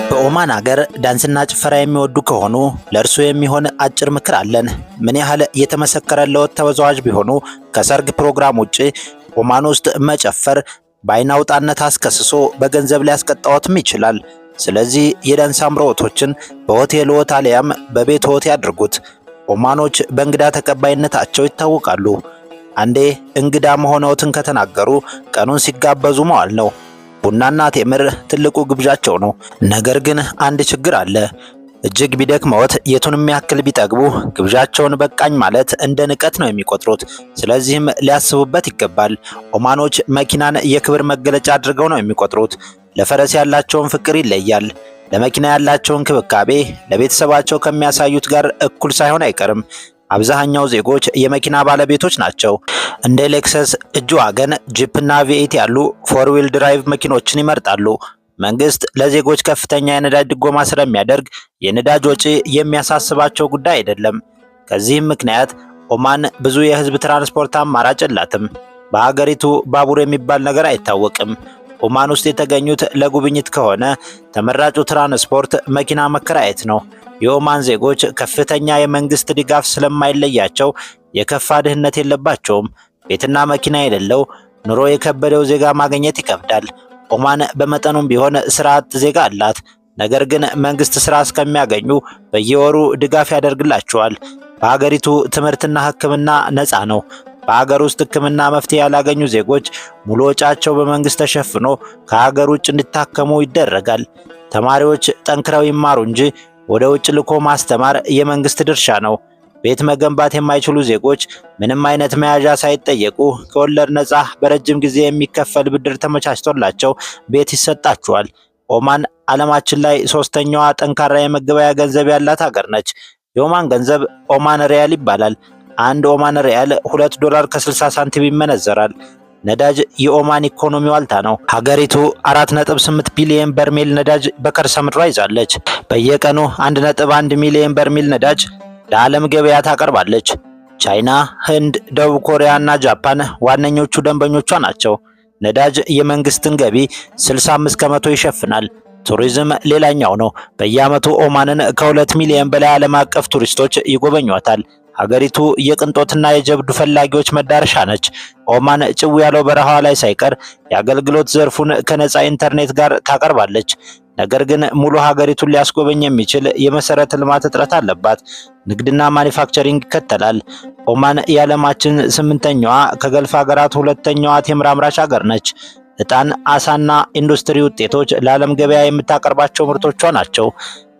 በኦማን ሀገር ዳንስና ጭፈራ የሚወዱ ከሆኑ ለእርሱ የሚሆን አጭር ምክር አለን። ምን ያህል የተመሰከረለት ተወዛዋዥ ቢሆኑ ከሰርግ ፕሮግራም ውጪ ኦማን ውስጥ መጨፈር በአይን አውጣነት አስከስሶ በገንዘብ ሊያስቀጣዎትም ይችላል። ስለዚህ የዳንስ አምሮቶችን በሆቴልዎት አሊያም በቤትዎት ያድርጉት። ኦማኖች በእንግዳ ተቀባይነታቸው ይታወቃሉ። አንዴ እንግዳ መሆንዎትን ከተናገሩ ቀኑን ሲጋበዙ መዋል ነው። ቡናና ቴምር ትልቁ ግብዣቸው ነው። ነገር ግን አንድ ችግር አለ። እጅግ ቢደክመዎት የቱንም ያክል ቢጠግቡ ግብዣቸውን በቃኝ ማለት እንደ ንቀት ነው የሚቆጥሩት። ስለዚህም ሊያስቡበት ይገባል። ኦማኖች መኪናን የክብር መገለጫ አድርገው ነው የሚቆጥሩት። ለፈረስ ያላቸውን ፍቅር ይለያል። ለመኪና ያላቸውን ክብካቤ ለቤተሰባቸው ከሚያሳዩት ጋር እኩል ሳይሆን አይቀርም። አብዛኛው ዜጎች የመኪና ባለቤቶች ናቸው። እንደ ሌክሰስ፣ እጅዋገን፣ ጂፕና ቪኤት ያሉ ፎር ዊል ድራይቭ መኪኖችን ይመርጣሉ። መንግስት ለዜጎች ከፍተኛ የነዳጅ ድጎማ ስለሚያደርግ የነዳጅ ወጪ የሚያሳስባቸው ጉዳይ አይደለም። ከዚህም ምክንያት ኦማን ብዙ የህዝብ ትራንስፖርት አማራጭ የላትም። በሀገሪቱ ባቡር የሚባል ነገር አይታወቅም። ኦማን ውስጥ የተገኙት ለጉብኝት ከሆነ ተመራጩ ትራንስፖርት መኪና መከራየት ነው። የኦማን ዜጎች ከፍተኛ የመንግስት ድጋፍ ስለማይለያቸው የከፋ ድህነት የለባቸውም። ቤትና መኪና የሌለው ኑሮ የከበደው ዜጋ ማግኘት ይከብዳል። ኦማን በመጠኑም ቢሆን ስራ አጥ ዜጋ አላት። ነገር ግን መንግስት ስራ እስከሚያገኙ በየወሩ ድጋፍ ያደርግላቸዋል። በሀገሪቱ ትምህርትና ሕክምና ነፃ ነው። በሀገር ውስጥ ሕክምና መፍትሄ ያላገኙ ዜጎች ሙሉ ወጫቸው በመንግስት ተሸፍኖ ከሀገር ውጭ እንዲታከሙ ይደረጋል። ተማሪዎች ጠንክረው ይማሩ እንጂ ወደ ውጭ ልኮ ማስተማር የመንግስት ድርሻ ነው። ቤት መገንባት የማይችሉ ዜጎች ምንም አይነት መያዣ ሳይጠየቁ ከወለድ ነፃ በረጅም ጊዜ የሚከፈል ብድር ተመቻችቶላቸው ቤት ይሰጣቸዋል። ኦማን ዓለማችን ላይ ሶስተኛዋ ጠንካራ የመገበያ ገንዘብ ያላት ሀገር ነች። የኦማን ገንዘብ ኦማን ሪያል ይባላል። አንድ ኦማን ሪያል $2 ከ60 ሳንቲም ይመነዘራል። ነዳጅ የኦማን ኢኮኖሚ ዋልታ ነው። ሀገሪቱ 4.8 ቢሊዮን በርሜል ነዳጅ በከርሰ ምድሯ ይዛለች። በየቀኑ 1.1 ሚሊዮን በርሜል ነዳጅ ለዓለም ገበያ ታቀርባለች። ቻይና፣ ህንድ፣ ደቡብ ኮሪያ እና ጃፓን ዋነኞቹ ደንበኞቿ ናቸው። ነዳጅ የመንግስትን ገቢ 65 ከመቶ ይሸፍናል። ቱሪዝም ሌላኛው ነው። በየዓመቱ ኦማንን ከ2 ሚሊዮን በላይ ዓለም አቀፍ ቱሪስቶች ይጎበኟታል። ሀገሪቱ የቅንጦትና የጀብዱ ፈላጊዎች መዳረሻ ነች። ኦማን ጭው ያለው በረሃዋ ላይ ሳይቀር የአገልግሎት ዘርፉን ከነፃ ኢንተርኔት ጋር ታቀርባለች። ነገር ግን ሙሉ ሀገሪቱን ሊያስጎበኝ የሚችል የመሰረተ ልማት እጥረት አለባት። ንግድና ማኒፋክቸሪንግ ይከተላል። ኦማን የዓለማችን 8ኛዋ ከገልፍ ሀገራት 2ኛዋ ቴምር አምራች ሀገር ነች። ዕጣን፣ አሳና ኢንዱስትሪ ውጤቶች ለዓለም ገበያ የምታቀርባቸው ምርቶቿ ናቸው።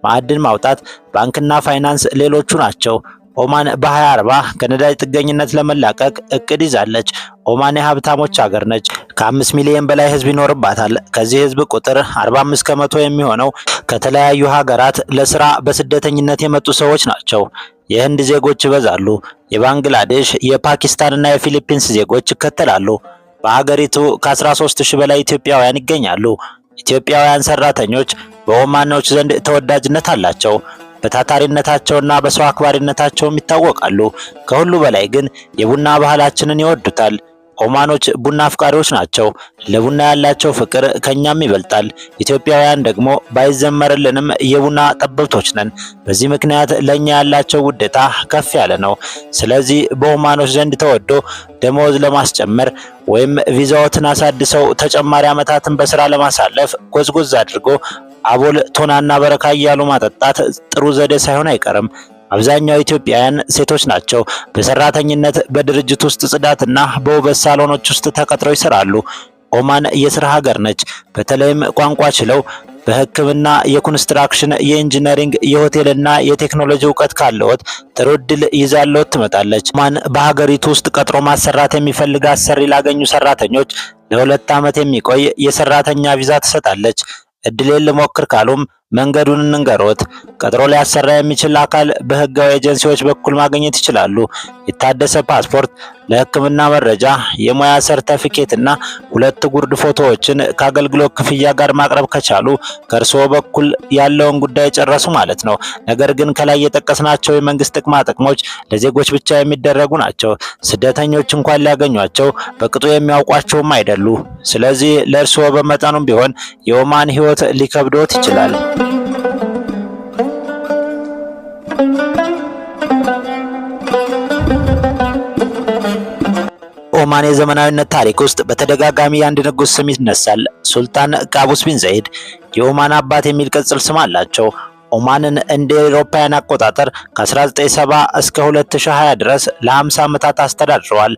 ማዕድን ማውጣት፣ ባንክና ፋይናንስ ሌሎቹ ናቸው። ኦማን በ2040 ከነዳጅ ጥገኝነት ለመላቀቅ እቅድ ይዛለች። ኦማን የሀብታሞች ሀገር ነች። ከ5 ሚሊዮን በላይ ህዝብ ይኖርባታል። ከዚህ ህዝብ ቁጥር 45 ከመቶ የሚሆነው ከተለያዩ ሀገራት ለስራ በስደተኝነት የመጡ ሰዎች ናቸው። የህንድ ዜጎች ይበዛሉ። የባንግላዴሽ፣ የፓኪስታንና የፊሊፒንስ ዜጎች ይከተላሉ። በሀገሪቱ ከ13000 በላይ ኢትዮጵያውያን ይገኛሉ። ኢትዮጵያውያን ሰራተኞች በኦማኖች ዘንድ ተወዳጅነት አላቸው። በታታሪነታቸውና በሰው አክባሪነታቸውም ይታወቃሉ። ከሁሉ በላይ ግን የቡና ባህላችንን ይወዱታል። ኦማኖች ቡና አፍቃሪዎች ናቸው። ለቡና ያላቸው ፍቅር ከኛም ይበልጣል። ኢትዮጵያውያን ደግሞ ባይዘመርልንም የቡና ጠበብቶች ነን። በዚህ ምክንያት ለኛ ያላቸው ውዴታ ከፍ ያለ ነው። ስለዚህ በኦማኖች ዘንድ ተወዶ ደሞዝ ለማስጨመር ወይም ቪዛዎትን አሳድሰው ተጨማሪ ዓመታትን በስራ ለማሳለፍ ጎዝጎዝ አድርጎ አቦል፣ ቶናና በረካ እያሉ ማጠጣት ጥሩ ዘዴ ሳይሆን አይቀርም። አብዛኛው ኢትዮጵያውያን ሴቶች ናቸው። በሰራተኝነት በድርጅት ውስጥ ጽዳትና በውበት ሳሎኖች ውስጥ ተቀጥረው ይሰራሉ። ኦማን የስራ ሀገር ነች። በተለይም ቋንቋ ችለው በሕክምና፣ የኮንስትራክሽን፣ የኢንጂነሪንግ፣ የሆቴልና የቴክኖሎጂ እውቀት ካለዎት ጥሩ ዕድል ይዛለዎት ትመጣለች። ኦማን በሀገሪቱ ውስጥ ቀጥሮ ማሰራት የሚፈልግ አሰሪ ላገኙ ሰራተኞች ለ2 ዓመት የሚቆይ የሰራተኛ ቪዛ ትሰጣለች። እድሌን ልሞክር ካሉም መንገዱን እንንገሮት። ቀጥሮ ሊያሰራ የሚችል አካል በህጋዊ ኤጀንሲዎች በኩል ማግኘት ይችላሉ። የታደሰ ፓስፖርት፣ ለህክምና መረጃ፣ የሙያ ሰርተፊኬት እና 2 ጉርድ ፎቶዎችን ከአገልግሎት ክፍያ ጋር ማቅረብ ከቻሉ ከእርስዎ በኩል ያለውን ጉዳይ ጨረሱ ማለት ነው። ነገር ግን ከላይ የጠቀስናቸው የመንግስት ጥቅማ ጥቅሞች ለዜጎች ብቻ የሚደረጉ ናቸው። ስደተኞች እንኳን ሊያገኟቸው በቅጡ የሚያውቋቸውም አይደሉ። ስለዚህ ለእርስዎ በመጠኑም ቢሆን የኦማን ህይወት ሊከብዶት ይችላል። ኦማን የዘመናዊነት ታሪክ ውስጥ በተደጋጋሚ የአንድ ንጉስ ስም ይነሳል። ሱልጣን ቃቡስ ቢን ዘይድ የኦማን አባት የሚል ቅጽል ስም አላቸው። ኦማንን እንደ አውሮፓውያን አቆጣጠር ከ1970 እስከ 2020 ድረስ ለ50 ዓመታት አስተዳድረዋል።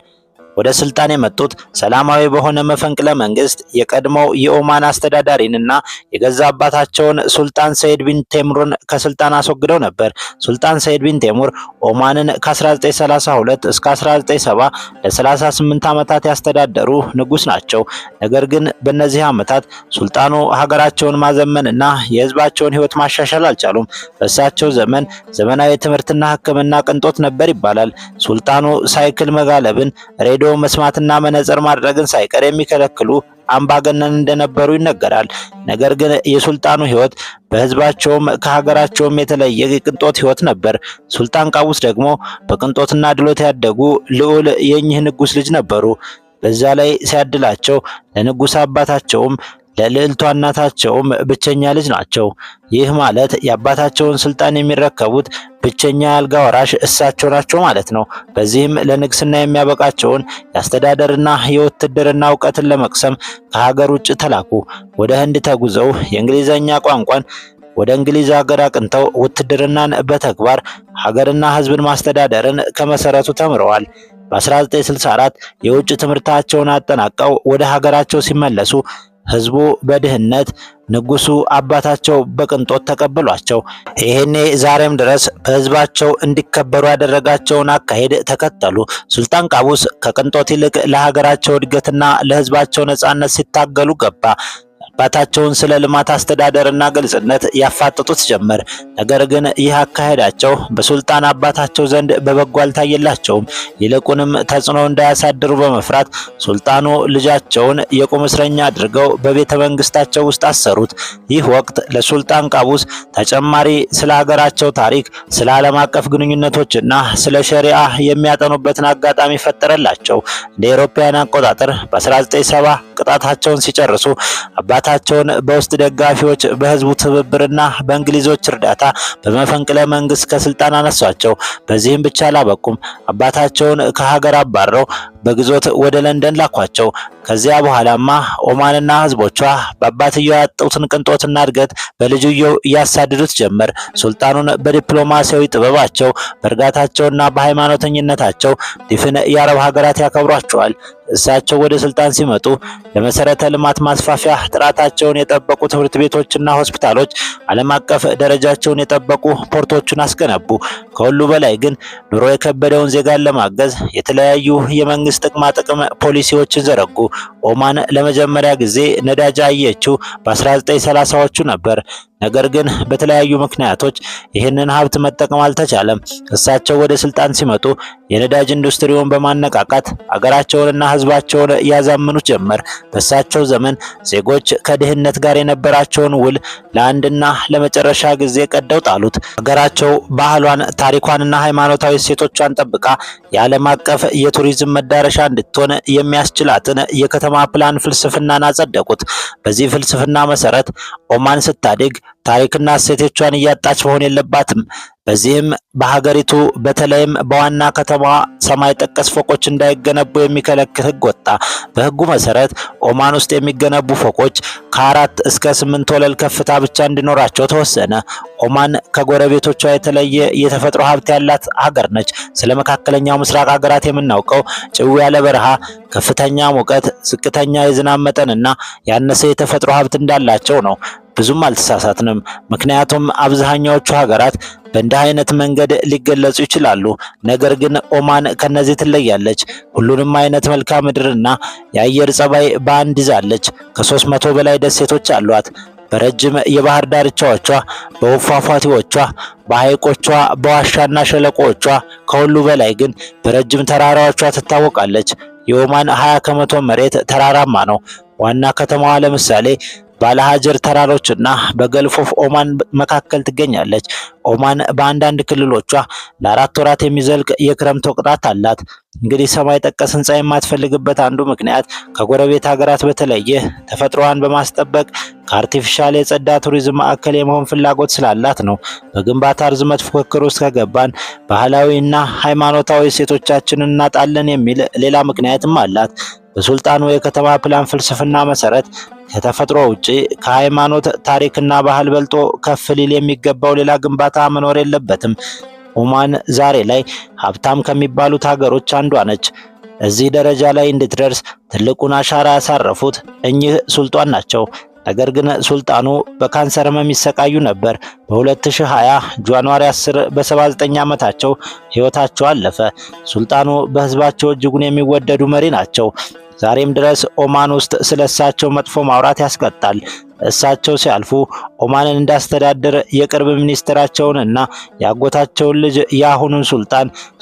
ወደ ስልጣን የመጡት ሰላማዊ በሆነ መፈንቅለ መንግስት የቀድሞው የኦማን አስተዳዳሪንና የገዛ አባታቸውን ሱልጣን ሰይድ ቢን ቴሙርን ከስልጣን አስወግደው ነበር። ሱልጣን ሰይድ ቢን ቴሙር ኦማንን ከ1932 እስከ 1970 ለ38 ዓመታት ያስተዳደሩ ንጉስ ናቸው። ነገር ግን በእነዚህ ዓመታት ሱልጣኑ ሀገራቸውን ማዘመንና የህዝባቸውን ህይወት ማሻሻል አልቻሉም። በእሳቸው ዘመን ዘመናዊ ትምህርትና ሕክምና ቅንጦት ነበር ይባላል። ሱልጣኑ ሳይክል መጋለብን፣ ሬዲዮ መስማትና መነጽር ማድረግን ሳይቀር የሚከለክሉ አምባገነን እንደነበሩ ይነገራል። ነገር ግን የሱልጣኑ ህይወት በህዝባቸውም ከሀገራቸውም የተለየ የቅንጦት ህይወት ነበር። ሱልጣን ቃቡስ ደግሞ በቅንጦትና ድሎት ያደጉ ልዑል የእኚህ ንጉስ ልጅ ነበሩ። በዛ ላይ ሲያድላቸው ለንጉስ አባታቸውም ለልዕልቷ እናታቸውም ብቸኛ ልጅ ናቸው። ይህ ማለት የአባታቸውን ስልጣን የሚረከቡት ብቸኛ አልጋ ወራሽ እሳቸው ናቸው ማለት ነው። በዚህም ለንግስና የሚያበቃቸውን የአስተዳደርና የውትድርና እውቀትን ለመቅሰም ከሀገር ውጭ ተላኩ። ወደ ህንድ ተጉዘው የእንግሊዘኛ ቋንቋን ወደ እንግሊዝ ሀገር አቅንተው ውትድርናን በተግባር ሀገርና ህዝብን ማስተዳደርን ከመሰረቱ ተምረዋል። በ1964 የውጭ ትምህርታቸውን አጠናቀው ወደ ሀገራቸው ሲመለሱ ህዝቡ በድህነት ንጉሱ አባታቸው በቅንጦት ተቀበሏቸው። ይሄኔ ዛሬም ድረስ በህዝባቸው እንዲከበሩ ያደረጋቸውን አካሄድ ተከተሉ። ሱልጣን ቃቡስ ከቅንጦት ይልቅ ለሀገራቸው እድገትና ለህዝባቸው ነጻነት ሲታገሉ ገባ። አባታቸውን ስለ ልማት አስተዳደርና ግልጽነት ያፋጥጡት ጀመር። ነገር ግን ይህ አካሄዳቸው በሱልጣን አባታቸው ዘንድ በበጎ አልታየላቸውም። ይልቁንም ተጽዕኖ እንዳያሳድሩ በመፍራት ሱልጣኑ ልጃቸውን የቁም እስረኛ አድርገው በቤተ መንግስታቸው ውስጥ አሰሩት። ይህ ወቅት ለሱልጣን ቃቡስ ተጨማሪ ስለ ሀገራቸው ታሪክ፣ ስለ ዓለም አቀፍ ግንኙነቶችና ስለ ሸሪዓ የሚያጠኑበትን አጋጣሚ ፈጠረላቸው። እንደ አውሮፓውያን አቆጣጠር በ1970 ቅጣታቸውን ሲጨርሱ አባታቸውን በውስጥ ደጋፊዎች በህዝቡ ትብብርና በእንግሊዞች እርዳታ በመፈንቅለ መንግስት ከስልጣን አነሷቸው። በዚህም ብቻ አላበቁም። አባታቸውን ከሀገር አባረው በግዞት ወደ ለንደን ላኳቸው። ከዚያ በኋላማ ኦማንና ህዝቦቿ በአባትየው ያጡትን ቅንጦትና እድገት በልጅየው እያሳድዱት ጀመር። ሱልጣኑን በዲፕሎማሲያዊ ጥበባቸው፣ በእርጋታቸውና በሃይማኖተኝነታቸው ዲፍን የአረብ ሀገራት ያከብሯቸዋል። እሳቸው ወደ ስልጣን ሲመጡ ለመሰረተ ልማት ማስፋፊያ ጥራታቸውን የጠበቁ ትምህርት ቤቶችና ሆስፒታሎች፣ ዓለም አቀፍ ደረጃቸውን የጠበቁ ፖርቶችን አስገነቡ። ከሁሉ በላይ ግን ኑሮ የከበደውን ዜጋን ለማገዝ የተለያዩ የመንግስት ጥቅማ ጥቅም ፖሊሲዎችን ዘረጉ። ኦማን ለመጀመሪያ ጊዜ ነዳጅ አየችው በ1930ዎቹ ነበር። ነገር ግን በተለያዩ ምክንያቶች ይህንን ሀብት መጠቀም አልተቻለም። እሳቸው ወደ ስልጣን ሲመጡ የነዳጅ ኢንዱስትሪውን በማነቃቃት አገራቸውንና ህዝባቸውን ያዛምኑ ጀመር። በእሳቸው ዘመን ዜጎች ከድህነት ጋር የነበራቸውን ውል ለአንድና ለመጨረሻ ጊዜ ቀደው ጣሉት። አገራቸው ባህሏን፣ ታሪኳንና ሃይማኖታዊ እሴቶቿን ጠብቃ የዓለም አቀፍ የቱሪዝም መዳረሻ እንድትሆን የሚያስችላትን የከተማ ፕላን ፍልስፍናን አጸደቁት። በዚህ ፍልስፍና መሰረት ኦማን ስታድግ ታሪክና እሴቶቿን እያጣች መሆን የለባትም። በዚህም በሀገሪቱ በተለይም በዋና ከተማ ሰማይ ጠቀስ ፎቆች እንዳይገነቡ የሚከለክል ህግ ወጣ። በህጉ መሰረት ኦማን ውስጥ የሚገነቡ ፎቆች ከ4 እስከ 8 ወለል ከፍታ ብቻ እንዲኖራቸው ተወሰነ። ኦማን ከጎረቤቶቿ የተለየ የተፈጥሮ ሀብት ያላት ሀገር ነች። ስለ መካከለኛው ምስራቅ ሀገራት የምናውቀው ጭው ያለ በረሃ፣ ከፍተኛ ሙቀት፣ ዝቅተኛ የዝናብ መጠንና ያነሰ የተፈጥሮ ሀብት እንዳላቸው ነው። ብዙም አልተሳሳትንም። ምክንያቱም አብዛኛዎቹ ሀገራት በእንዲህ አይነት መንገድ ሊገለጹ ይችላሉ። ነገር ግን ኦማን ከነዚህ ትለያለች። ሁሉንም አይነት መልክዓ ምድርና የአየር ጸባይ በአንድ ይዛለች። ከ300 በላይ ደሴቶች አሏት። በረጅም የባህር ዳርቻዎቿ፣ በውብ ፏፏቴዎቿ፣ በሐይቆቿ፣ በዋሻና ሸለቆዎቿ፣ ከሁሉ በላይ ግን በረጅም ተራራዎቿ ትታወቃለች። የኦማን 20 ከመቶ መሬት ተራራማ ነው። ዋና ከተማዋ ለምሳሌ ባለሀጀር ተራሮችና በገልፍ ኦፍ ኦማን መካከል ትገኛለች። ኦማን በአንዳንድ ክልሎቿ ለ4 ወራት የሚዘልቅ የክረምት ወቅት አላት። እንግዲህ ሰማይ ጠቀስ ህንፃ የማትፈልግበት አንዱ ምክንያት ከጎረቤት ሀገራት በተለየ ተፈጥሮዋን በማስጠበቅ ከአርቲፊሻል የጸዳ ቱሪዝም ማዕከል የመሆን ፍላጎት ስላላት ነው። በግንባታ ርዝመት ፉክክር ውስጥ ከገባን ባህላዊና ሃይማኖታዊ እሴቶቻችንን እናጣለን የሚል ሌላ ምክንያትም አላት። በሱልጣኑ የከተማ ፕላን ፍልስፍና መሰረት ከተፈጥሮ ውጪ ከሃይማኖት ታሪክና ባህል በልጦ ከፍ ሊል የሚገባው ሌላ ግንባታ መኖር የለበትም። ኦማን ዛሬ ላይ ሀብታም ከሚባሉት ሀገሮች አንዷ ነች። እዚህ ደረጃ ላይ እንድትደርስ ትልቁን አሻራ ያሳረፉት እኚህ ሱልጣን ናቸው። ነገር ግን ሱልጣኑ በካንሰር ህመም ይሰቃዩ ነበር። በ2020 ጃንዋሪ 10 በ79 ዓመታቸው ህይወታቸው አለፈ። ሱልጣኑ በህዝባቸው እጅጉን የሚወደዱ መሪ ናቸው። ዛሬም ድረስ ኦማን ውስጥ ስለሳቸው መጥፎ ማውራት ያስቀጣል። እሳቸው ሲያልፉ ኦማንን እንዳስተዳደር የቅርብ ሚኒስትራቸውንና ያጎታቸውን ልጅ የአሁኑን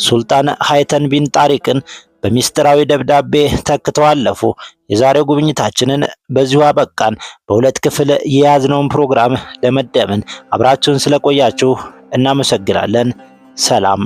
ሱልጣን ሃይተን ቢን ጣሪቅን በሚስጥራዊ ደብዳቤ ተክተው አለፉ። የዛሬው ጉብኝታችንን በዚሁ አበቃን። በሁለት ክፍል የያዝነውን ፕሮግራም ደመደምን። አብራችሁን ስለቆያችሁ እናመሰግናለን። ሰላም።